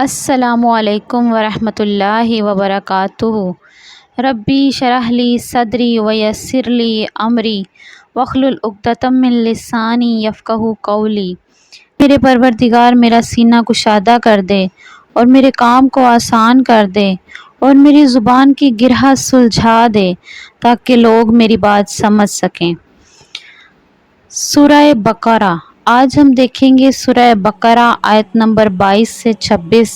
السلام علیکم ورحمۃ اللہ وبرکاتہ۔ ربی شرح لی صدری ویسر لی امری واحلل عقدۃ من لسانی یفقہوا قولی۔ میرے پروردگار میرا سینہ کشادہ کر دے اور میرے کام کو آسان کر دے اور میری زبان کی گرہ سلجھا دے تاکہ لوگ میری بات سمجھ سکیں۔ سورہ بقرہ۔ آج ہم دیکھیں گے سورہ بقرہ آیت نمبر 22 سے 26۔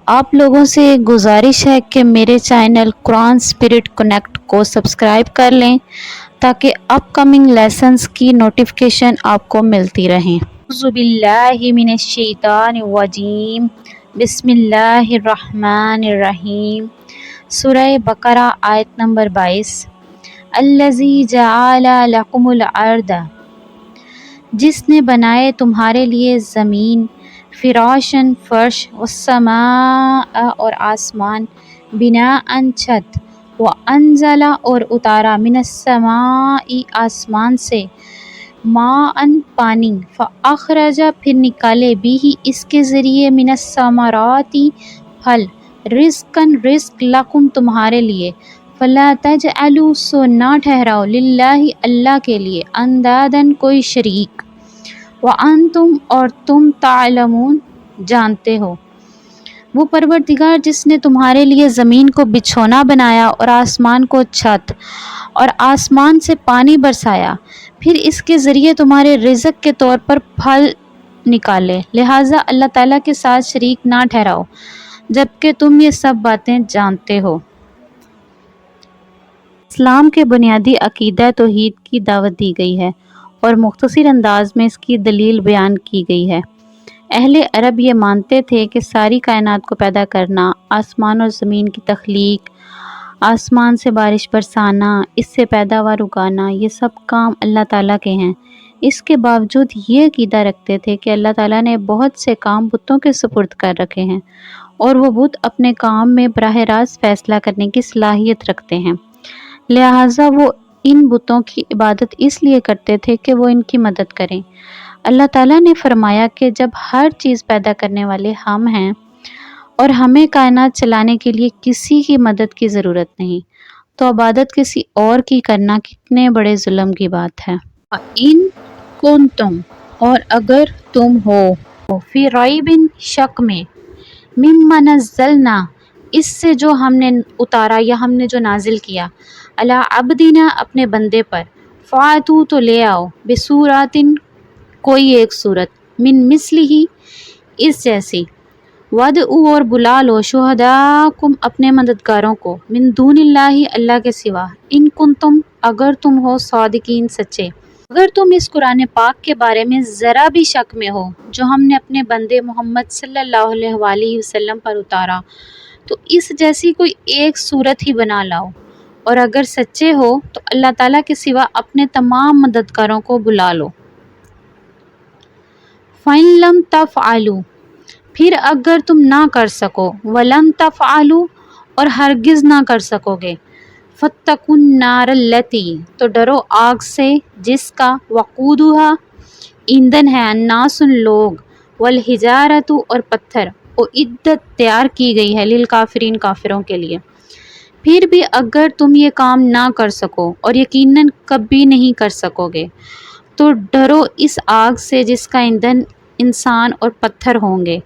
آپ لوگوں سے ایک گزارش ہے کہ میرے چینل قرآن اسپرٹ کنیکٹ کو سبسکرائب کر لیں تاکہ اپ کمنگ لیسنز کی نوٹیفیکیشن آپ کو ملتی رہیں۔ اعوذ باللہ من الشیطان الرجیم، بسم اللہ الرحمن الرحیم۔ سورہ بقرہ آیت نمبر 22۔ الذی جعل لکم الارض، جس نے بنائے تمہارے لیے زمین، فراشن فرش، والسماء اور آسمان، بناء چھت، وانزل اور اتارا، من السماء آسمان سے، ماء پانی، فاخرج پھر نکالے، بھی اس کے ذریعے، من الثمرات پھل، رزقاً رزق، لکم تمہارے لیے، فلا تجعلوا سو نہ ٹھہراؤ، للہ اللہ کے لیے، انداداً کوئی شریک، وانتم اور تم تعلمون جانتے ہو۔ وہ پروردگار جس نے تمہارے لیے زمین کو بچھونا بنایا اور آسمان کو چھت، اور آسمان سے پانی برسایا، پھر اس کے ذریعے تمہارے رزق کے طور پر پھل نکالے، لہٰذا اللہ تعالیٰ کے ساتھ شریک نہ ٹھہراؤ جبکہ تم یہ سب باتیں جانتے ہو۔ اسلام کے بنیادی عقیدہ توحید کی دعوت دی گئی ہے اور مختصر انداز میں اس کی دلیل بیان کی گئی ہے۔ اہل عرب یہ مانتے تھے کہ ساری کائنات کو پیدا کرنا، آسمان اور زمین کی تخلیق، آسمان سے بارش برسانا، اس سے پیداوار اگانا، یہ سب کام اللہ تعالیٰ کے ہیں۔ اس کے باوجود یہ عقیدہ رکھتے تھے کہ اللہ تعالیٰ نے بہت سے کام بتوں کے سپرد کر رکھے ہیں اور وہ بت اپنے کام میں براہ راست فیصلہ کرنے کی صلاحیت رکھتے ہیں، لہٰذا وہ ان بتوں کی عبادت اس لیے کرتے تھے کہ وہ ان کی مدد کریں۔ اللہ تعالیٰ نے فرمایا کہ جب ہر چیز پیدا کرنے والے ہم ہیں اور ہمیں کائنات چلانے کے لیے کسی کی مدد کی ضرورت نہیں، تو عبادت کسی اور کی کرنا کتنے بڑے ظلم کی بات ہے۔ ان کنتم، اور اگر تم ہو، فی ریب شک میں، مما نزلنا، اس سے جو ہم نے اتارا یا ہم نے جو نازل کیا، علی عبدنا اپنے بندے پر، فاتوا تو لے آؤ، بسورۃ کوئی ایک صورت، من مثلہ اس جیسی، ودعوا اور بلا لو، شہداءکم اپنے مددگاروں کو، من دون اللہ اللہ کے سوا، ان کنتم اگر تم ہو، صادقین سچے۔ اگر تم اس قرآن پاک کے بارے میں ذرا بھی شک میں ہو جو ہم نے اپنے بندے محمد صلی اللہ علیہ وآلہ وسلم پر اتارا، تو اس جیسی کوئی ایک صورت ہی بنا لاؤ، اور اگر سچے ہو تو اللہ تعالیٰ کے سوا اپنے تمام مددگاروں کو بلا لو۔ فَإِن لَمْ تَفْعَلُوا، پھر اگر تم نہ کر سکو، وَلَن تَفْعَلُوا اور ہرگز نہ کر سکو گے، فَاتَّقُوا النَّارَ الَّتِي تو ڈرو آگ سے جس کا، وَقُودُهَا ایندھن ہے، الناس لوگ، وَالْحِجَارَةُ اور پتھر، اُعِدَّت تیار کی گئی ہے، للکافرین کافروں کے لیے۔ پھر بھی اگر تم یہ کام نہ کر سکو اور یقیناً کبھی نہیں کر سکو گے، تو ڈرو اس آگ سے جس کا ایندھن انسان اور پتھر ہوں گے،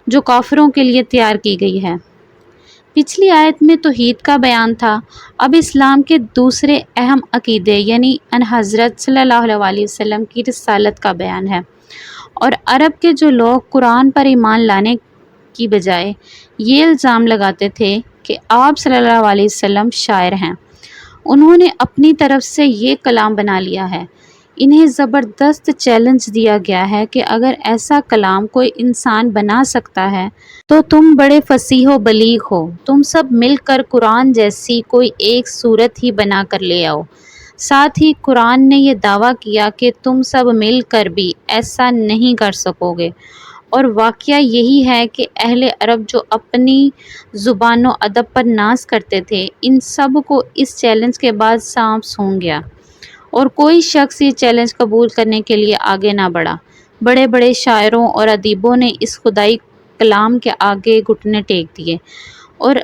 جو کافروں کے لیے تیار کی گئی ہے۔ پچھلی آیت میں توحید کا بیان تھا، اب اسلام کے دوسرے اہم عقیدے یعنی ان حضرت صلی اللہ علیہ وآلہ وسلم کی رسالت کا بیان ہے، اور عرب کے جو لوگ قرآن پر ایمان لانے کی بجائے یہ الزام لگاتے تھے کہ آپ صلی اللہ علیہ وسلم شاعر ہیں، انہوں نے اپنی طرف سے یہ کلام بنا لیا ہے۔ انہیں زبردست چیلنج دیا گیا ہے کہ اگر ایسا کلام کوئی انسان بنا سکتا ہے تو تم بڑے فصیح و بلیغ ہو، تم سب مل کر قرآن جیسی کوئی ایک صورت ہی بنا کر لے آؤ۔ ساتھ ہی قرآن نے یہ دعویٰ کیا کہ تم سب مل کر بھی ایسا نہیں کر سکو گے، اور واقعہ یہی ہے کہ اہل عرب جو اپنی زبان و ادب پر ناز کرتے تھے، ان سب کو اس چیلنج کے بعد سانپ سونگھ گیا، اور کوئی شخص یہ چیلنج قبول کرنے کے لیے آگے نہ بڑھا۔ بڑے بڑے شاعروں اور ادیبوں نے اس خدائی کلام کے آگے گھٹنے ٹیک دیے، اور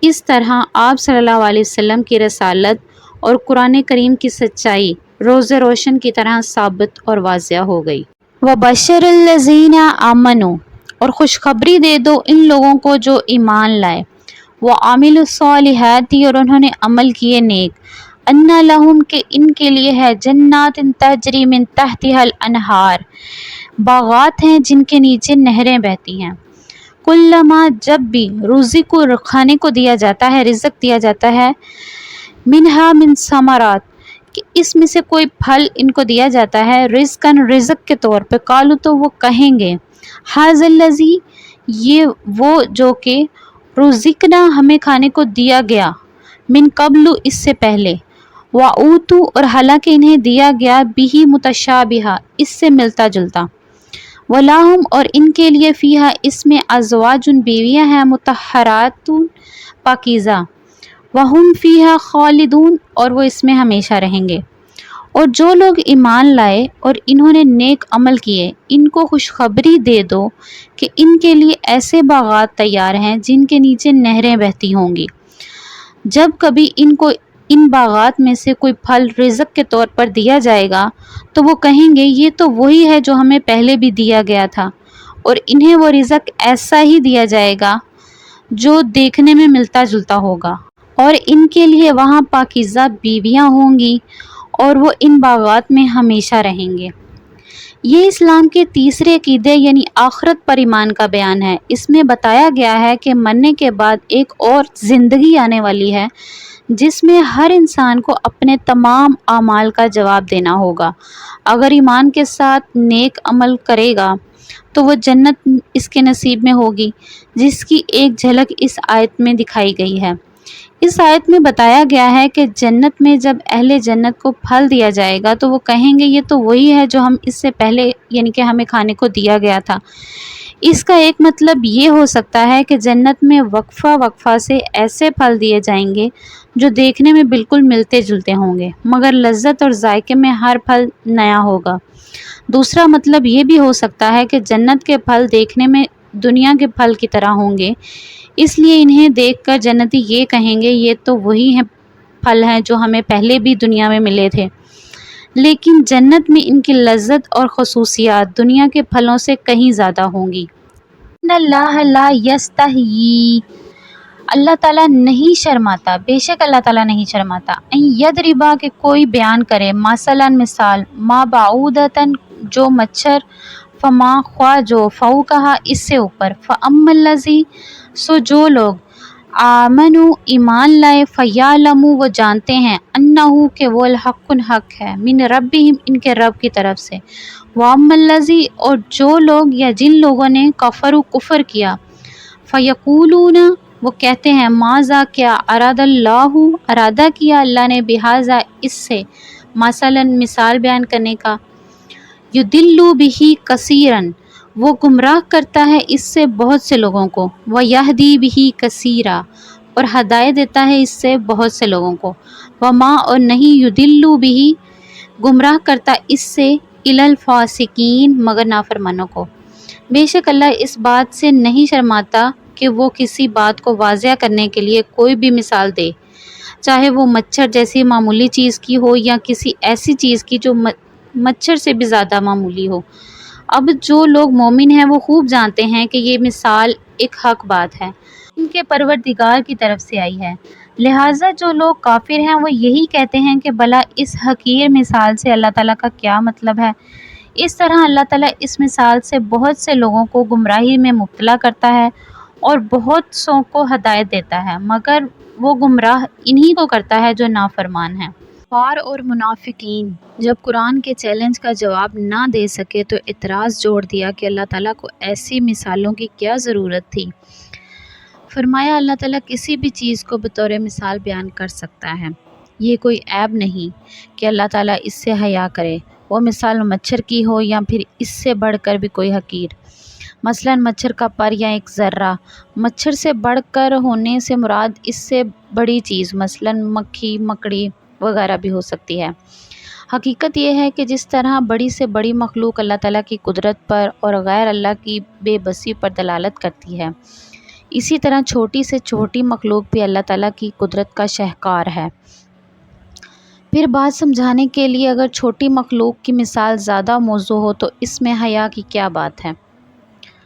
اس طرح آپ صلی اللہ علیہ وسلم کی رسالت اور قرآن کریم کی سچائی روز روشن کی طرح ثابت اور واضح ہو گئی۔ وَبَشِّرِ الَّذِينَ آمَنُوا، اور خوشخبری دے دو ان لوگوں کو جو ایمان لائے، وَعَمِلُوا الصَّالِحَاتِ، اور انہوں نے عمل کیے نیک، اَنَّ لَهُمْ، کہ ان کے لیے ہے، جنات تجری من تحتها الانہار، باغات ہیں جن کے نیچے نہریں بہتی ہیں، کلما، جب بھی، رزقوا، کھانے کو دیا جاتا ہے، رزق دیا جاتا ہے، منہا، من ثمرات، کہ اس میں سے کوئی پھل ان کو دیا جاتا ہے، رزقاً، رزق کے طور پہ، قالوا، تو وہ کہیں گے، ھذا الذی، یہ وہ جو کہ رزقنا، ہمیں کھانے کو دیا گیا، من قبل، اس سے پہلے، وَأُوتُوا، اور حالانکہ انہیں دیا گیا، بِہ، متشابہا، اس سے ملتا جلتا، وَلَہُمْ، اور ان کے لیے، فیہا، اس میں، ازواج، بیویاں ہیں، مطہرات، پاکیزہ، وَہُمْ فیہا خالدون، اور وہ اس میں ہمیشہ رہیں گے۔ اور جو لوگ ایمان لائے اور انہوں نے نیک عمل کیے، ان کو خوشخبری دے دو کہ ان کے لیے ایسے باغات تیار ہیں جن کے نیچے نہریں بہتی ہوں گی۔ جب کبھی ان کو ان باغات میں سے کوئی پھل رزق کے طور پر دیا جائے گا تو وہ کہیں گے یہ تو وہی ہے جو ہمیں پہلے بھی دیا گیا تھا، اور انہیں وہ رزق ایسا ہی دیا جائے گا جو دیکھنے میں ملتا جلتا ہوگا، اور ان کے لیے وہاں پاکیزہ بیویاں ہوں گی، اور وہ ان باغات میں ہمیشہ رہیں گے۔ یہ اسلام کے تیسرے عقیدے یعنی آخرت پر ایمان کا بیان ہے۔ اس میں بتایا گیا ہے کہ مرنے کے بعد ایک اور زندگی آنے والی ہے جس میں ہر انسان کو اپنے تمام اعمال کا جواب دینا ہوگا۔ اگر ایمان کے ساتھ نیک عمل کرے گا تو وہ جنت اس کے نصیب میں ہوگی، جس کی ایک جھلک اس آیت میں دکھائی گئی ہے۔ اس آیت میں بتایا گیا ہے کہ جنت میں جب اہل جنت کو پھل دیا جائے گا تو وہ کہیں گے یہ تو وہی ہے جو ہم اس سے پہلے یعنی کہ ہمیں کھانے کو دیا گیا تھا۔ اس کا ایک مطلب یہ ہو سکتا ہے کہ جنت میں وقفہ وقفہ سے ایسے پھل دیے جائیں گے جو دیکھنے میں بالکل ملتے جلتے ہوں گے مگر لذت اور ذائقے میں ہر پھل نیا ہوگا۔ دوسرا مطلب یہ بھی ہو سکتا ہے کہ جنت کے پھل دیکھنے میں دنیا کے پھل کی طرح ہوں گے، اس لیے انہیں دیکھ کر جنتی یہ کہیں گے یہ تو وہی ہیں پھل ہیں جو ہمیں پہلے بھی دنیا میں ملے تھے، لیکن جنت میں ان کی لذت اور خصوصیات دنیا کے پھلوں سے کہیں زیادہ ہوں گی۔ ان اللہ لا یستحیی، اللہ تعالیٰ نہیں شرماتا، بے شک اللہ تعالیٰ نہیں شرماتا، ان یضربا، کہ کوئی بیان کرے، مثلا مثال، ما بعودۃ، جو مچھر، فما، خواہ جو، فوقہا، اس سے اوپر، فاما الذی، سو جو لوگ، آمنوا، ایمان لائے، فیعلموا، وہ جانتے ہیں، انہ، کہ وہ الحق، حق ہے، من ربہم، ان کے رب کی طرف سے، واما الذی، اور جو لوگ یا جن لوگوں نے، کفروا، کفر کیا، فیقولون، وہ کہتے ہیں، ماذا، کیا، اراد اللہ، ارادہ کیا اللہ نے، بہذا، اس سے، مثلا مثال بیان کرنے کا، یضل بہ کثیرا، وہ گمراہ کرتا ہے اس سے بہت سے لوگوں کو، ویہدی بہ کثیرا، اور ہدایت دیتا ہے اس سے بہت سے لوگوں کو، وما، اور نہیں، یضل بہ، گمراہ کرتا اس سے، الا الفاسقین، مگر نافرمانوں کو۔ بے شک اللہ اس بات سے نہیں شرماتا کہ وہ کسی بات کو واضح کرنے کے لیے کوئی بھی مثال دے، چاہے وہ مچھر جیسی معمولی چیز کی ہو یا کسی ایسی چیز کی جو مچھر سے بھی زیادہ معمولی ہو۔ اب جو لوگ مومن ہیں وہ خوب جانتے ہیں کہ یہ مثال ایک حق بات ہے، ان کے پروردگار کی طرف سے آئی ہے، لہٰذا جو لوگ کافر ہیں وہ یہی کہتے ہیں کہ بھلا اس حقیر مثال سے اللہ تعالیٰ کا کیا مطلب ہے۔ اس طرح اللہ تعالیٰ اس مثال سے بہت سے لوگوں کو گمراہی میں مبتلا کرتا ہے اور بہت سوں کو ہدایت دیتا ہے، مگر وہ گمراہ انہی کو کرتا ہے جو نافرمان ہیں۔ کفار اور منافقین جب قرآن کے چیلنج کا جواب نہ دے سکے تو اعتراض جوڑ دیا کہ اللہ تعالیٰ کو ایسی مثالوں کی کیا ضرورت تھی۔ فرمایا اللہ تعالیٰ کسی بھی چیز کو بطور مثال بیان کر سکتا ہے، یہ کوئی عیب نہیں کہ اللہ تعالیٰ اس سے حیا کرے، وہ مثال مچھر کی ہو یا پھر اس سے بڑھ کر بھی کوئی حقیر، مثلا مچھر کا پر یا ایک ذرہ، مچھر سے بڑھ کر ہونے سے مراد اس سے بڑی چیز مثلا مکھی، مکڑی وغیرہ بھی ہو سکتی ہے۔ حقیقت یہ ہے کہ جس طرح بڑی سے بڑی مخلوق اللہ تعالیٰ کی قدرت پر اور غیر اللہ کی بے بسی پر دلالت کرتی ہے، اسی طرح چھوٹی سے چھوٹی مخلوق بھی اللہ تعالیٰ کی قدرت کا شاہکار ہے۔ پھر بات سمجھانے کے لیے اگر چھوٹی مخلوق کی مثال زیادہ موزوں ہو تو اس میں حیا کی کیا بات ہے؟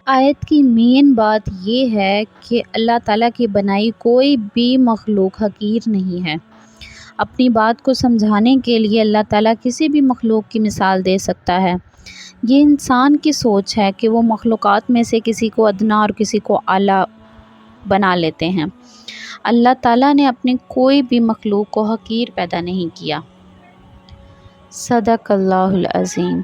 آیت کی مین بات یہ ہے کہ اللہ تعالیٰ کی بنائی کوئی بھی مخلوق حقیر نہیں ہے۔ اپنی بات کو سمجھانے کے لیے اللہ تعالیٰ کسی بھی مخلوق کی مثال دے سکتا ہے۔ یہ انسان کی سوچ ہے کہ وہ مخلوقات میں سے کسی کو ادنا اور کسی کو اعلیٰ بنا لیتے ہیں۔ اللہ تعالیٰ نے اپنی کوئی بھی مخلوق کو حقیر پیدا نہیں کیا۔ صدق اللہ العظیم۔